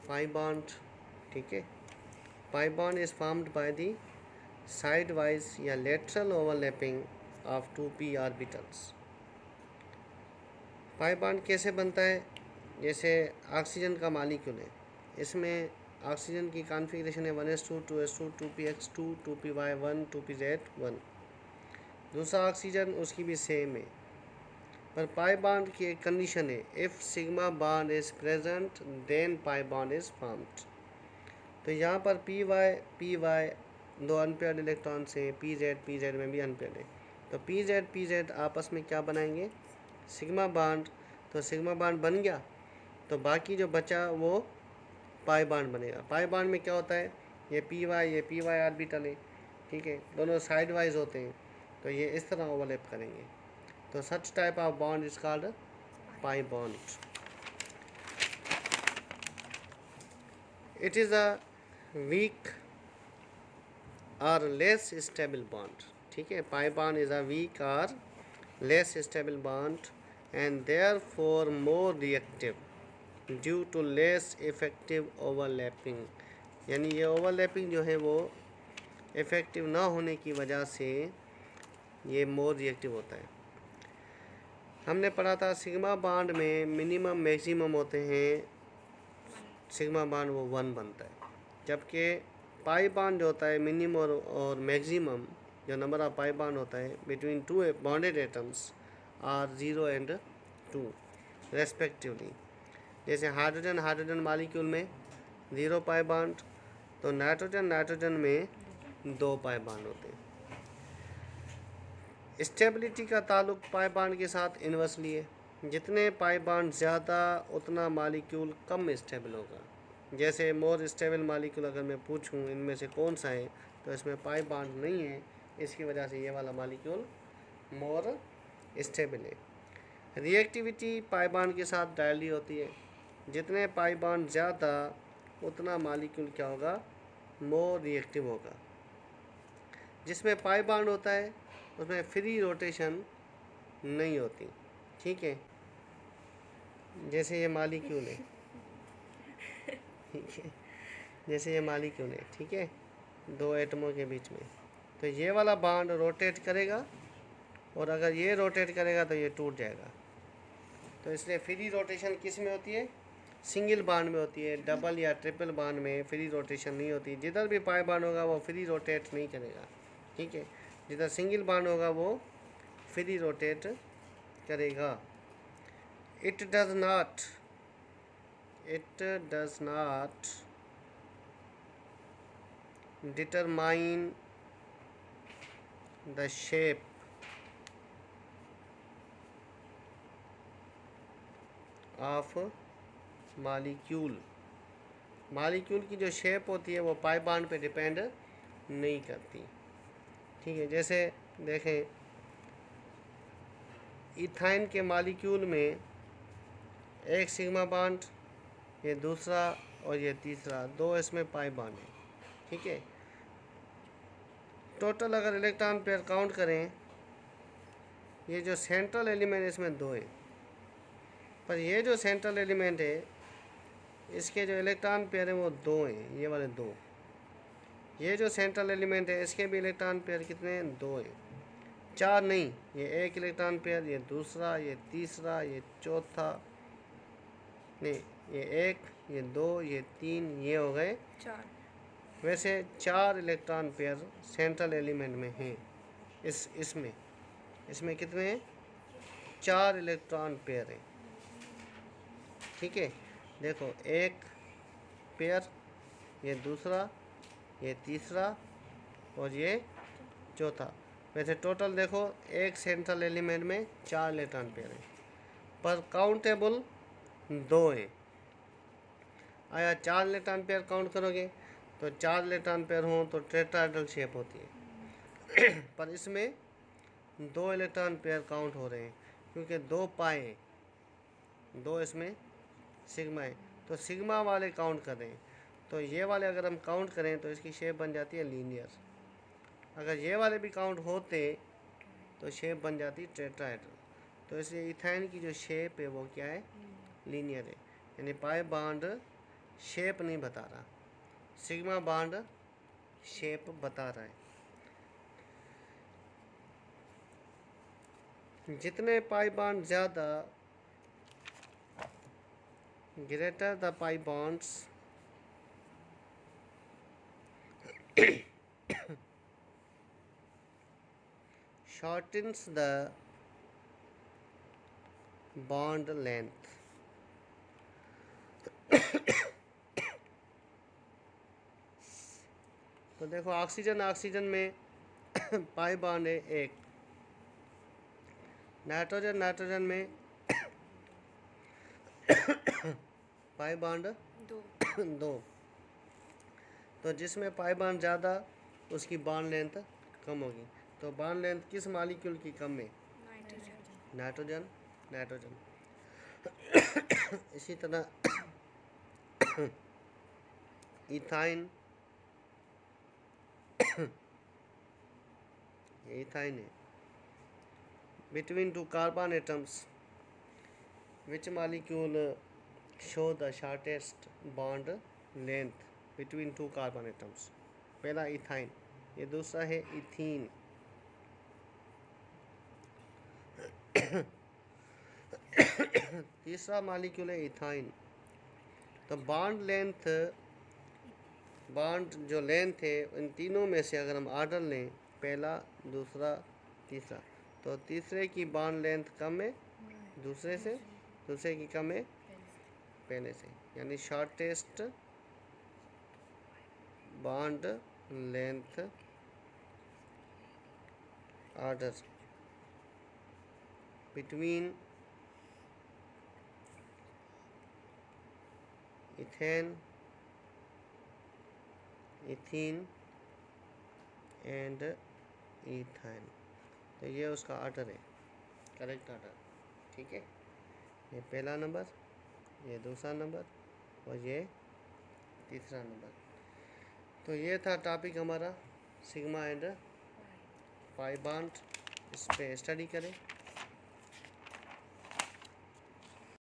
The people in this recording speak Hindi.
पाई बॉन्ड, ठीक है। Pi bond is formed by the side wise या lateral overlapping of 2p orbitals. Pi bond कैसे बनता है? जैसे ऑक्सीजन का मॉलिक्यूल है, इसमें ऑक्सीजन की कॉन्फ़िगरेशन है 1s2 2s2 2px2 2py1 2pz1। दूसरा ऑक्सीजन उसकी भी सेम है, पर पाई बॉन्ड की एक कंडीशन है, if sigma bond is present then pi bond is formed. तो यहाँ पर पी वाई दो अनपेयर्ड इलेक्ट्रॉन्स हैं, पी जेड में भी अनपेयर्ड है। तो पी जेड आपस में क्या बनाएंगे? Sigma bond. तो सिग्मा बॉन्ड बन गया, तो बाकी जो बचा वो पाई बॉन्ड बनेगा। पाई बॉन्ड में क्या होता है? ये पी वाई ऑर्बिटल है, ठीक है, दोनों साइड वाइज होते हैं, तो ये इस तरह ओवरलैप करेंगे। तो such type of bond is called pi bond. It is a weak और लेस स्टेबल बॉन्ड, ठीक है। Pi bond is a weak और less stable bond and therefore more reactive due to less effective overlapping. यानी ये ओवरलैपिंग जो है वो इफ़ेक्टिव ना होने की वजह से ये मोर रिएक्टिव होता है। हमने पढ़ा था सिग्मा बॉन्ड में मिनिमम मैक्सिमम होते हैं, सिग्मा बॉन्ड वो 1 बनता है, जबकि पाई बॉन्ड जो होता है मिनिमम और मैक्सिमम जो नंबर ऑफ पाई बॉन्ड होता है between two bonded atoms are 0 and 2 respectively. जैसे हाइड्रोजन हाइड्रोजन मॉलिक्यूल में 0 पाई बॉन्ड, तो नाइट्रोजन नाइट्रोजन में 2 पाई बॉन्ड होते हैं। स्टेबिलिटी का ताल्लुक पाई बॉन्ड के साथ इन्वर्सली है, जितने पाई बॉन्ड ज़्यादा उतना मॉलिक्यूल कम स्टेबल होगा। जैसे मोर स्टेबल मॉलिक्यूल अगर मैं पूछूं इनमें से कौन सा है, तो इसमें पाई बॉन्ड नहीं है, इसकी वजह से ये वाला मॉलिक्यूल मोर स्टेबल है। रिएक्टिविटी पाई बॉन्ड के साथ डायरेक्टली होती है, जितने पाई बॉन्ड ज़्यादा उतना मॉलिक्यूल क्या होगा? मोर रिएक्टिव होगा। जिसमें पाई बॉन्ड होता है उसमें फ्री रोटेशन नहीं होती, ठीक है। जैसे ये मॉलिक्यूल है, ठीक है, जैसे ये मॉलिक्यूल है, ठीक है, दो एटमों के बीच में, तो ये वाला बॉन्ड रोटेट करेगा, और अगर ये रोटेट करेगा तो ये टूट जाएगा। तो इसलिए फ्री रोटेशन किस में होती है? सिंगल बॉन्ड में होती है। डबल या ट्रिपल बॉन्ड में फ्री रोटेशन नहीं होती। जिधर भी पाई बॉन्ड होगा वो फ्री रोटेट नहीं करेगा, ठीक है। जिधर सिंगल बॉन्ड होगा वो फ्री रोटेट करेगा। It does not determine the shape of molecule. Molecule की जो शेप होती है वो पाई बॉन्ड पे डिपेंड नहीं करती, ठीक है। जैसे देखें इथाइन के मॉलिक्यूल में एक सिग्मा बॉन्ड, ये दूसरा और ये तीसरा, दो इसमें पाई बॉन्ड है, ठीक है। टोटल अगर इलेक्ट्रॉन पेयर काउंट करें, ये जो सेंट्रल एलिमेंट इसमें 2 है, पर ये जो सेंट्रल एलिमेंट है इसके जो इलेक्ट्रॉन पेयर हैं वो 2 हैं, ये वाले 2। ये जो सेंट्रल एलिमेंट है इसके भी इलेक्ट्रॉन पेयर कितने हैं? 2 हैं, 4 नहीं। ये एक इलेक्ट्रॉन पेयर, ये दूसरा, ये तीसरा, ये चौथा, नहीं, ये 1, ये 2, ये 3, ये हो गए 4। वैसे 4 इलेक्ट्रॉन पेयर सेंट्रल एलिमेंट में हैं। इसमें कितने हैं? 4 इलेक्ट्रॉन पेयर हैं, ठीक है। देखो एक पेयर, ये दूसरा, ये तीसरा और ये चौथा। वैसे टोटल देखो एक सेंट्रल एलिमेंट में 4 इलेक्ट्रॉन पेयर हैं, पर काउंटेबल 2 हैं। आया 4 इलेक्ट्रॉन पेयर काउंट करोगे तो 4 इलेक्ट्रॉन पेयर हों तो टेट्राहेड्रल शेप होती है पर इसमें 2 इलेक्ट्रॉन पेयर काउंट हो रहे हैं, क्योंकि 2 पाए हैं, 2 इसमें सिग्मा है, तो सिग्मा वाले काउंट कर रहे हैं। तो ये वाले अगर हम काउंट करें तो इसकी शेप बन जाती है लीनियर। अगर ये वाले भी काउंट होते तो शेप बन जाती टेट्राहेड्रल। तो इसलिए इथाइन की जो शेप है वो क्या है? लीनियर है। यानी पाई बॉन्ड शेप नहीं बता रहा, सिग्मा बॉन्ड शेप बता रहा है। जितने पाई बॉन्ड ज़्यादा, greater the pi bonds, shortens the bond length। तो देखो ऑक्सीजन में पाई बॉन्ड है एक, नाइट्रोजन में पाई बॉन्ड दो। तो जिसमें पाई बॉन्ड ज़्यादा उसकी बॉन्ड लेंथ कम होगी। तो बॉन्ड लेंथ किस मॉलिक्यूल की कम है? नाइट्रोजन। इसी तरह इथाइन है। Between to carbon atoms which molecule show the shortest bond length between two carbon atoms? पहला इथाइन, ये दूसरा है इथीन। तीसरा मॉलिक्यूल है इथाइन। तो बॉन्ड जो लेंथ है इन तीनों में से अगर हम ऑर्डर लें, पहला, दूसरा, तीसरा, तो तीसरे की बॉन्ड लेंथ कम है दूसरे की कम है पहले से, यानी shortest bond length order between ethene and ethyne. तो ये उसका ऑर्डर है, करेक्ट ऑर्डर। ठीक है, ये पहला नंबर, ये दूसरा नंबर और ये तीसरा नंबर। तो ये था टॉपिक हमारा सिग्मा एंड पाई बॉन्ड। इस पे स्टडी करें।